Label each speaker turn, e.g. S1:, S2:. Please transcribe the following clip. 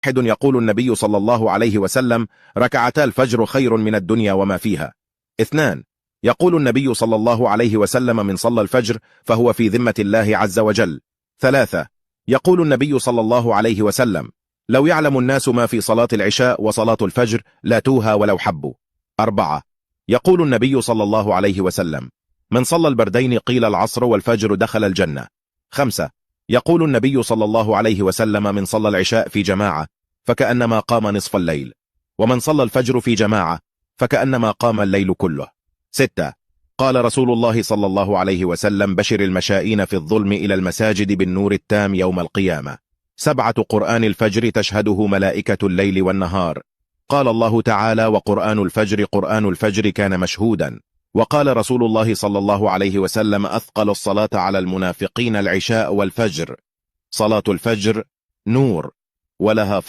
S1: يقول النبي صلى الله عليه وسلم: ركعتا الفجر خير من الدنيا وما فيها. 2. يقول النبي صلى الله عليه وسلم: من صلى الفجر فهو في ذمة الله عز وجل. 3. يقول النبي صلى الله عليه وسلم: لو يعلم الناس ما في صلاة العشاء وصلاة الفجر لاتوها ولو حبوا. 4. يقول النبي صلى الله عليه وسلم: من صلى البردين قيل العصر والفجر دخل الجنة. 5. يقول النبي صلى الله عليه وسلم: من صلى العشاء في جماعة فكأنما قام نصف الليل، ومن صلى الفجر في جماعة فكأنما قام الليل كله. 6. قال رسول الله صلى الله عليه وسلم: بشر المشائين في الظلم إلى المساجد بالنور التام يوم القيامة. 7. قرآن الفجر تشهده ملائكة الليل والنهار. قال الله تعالى: وقرآن الفجر قرآن الفجر كان مشهودا. وقال رسول الله صلى الله عليه وسلم: أثقل الصلاة على المنافقين العشاء والفجر. صلاة الفجر نور ولها فضل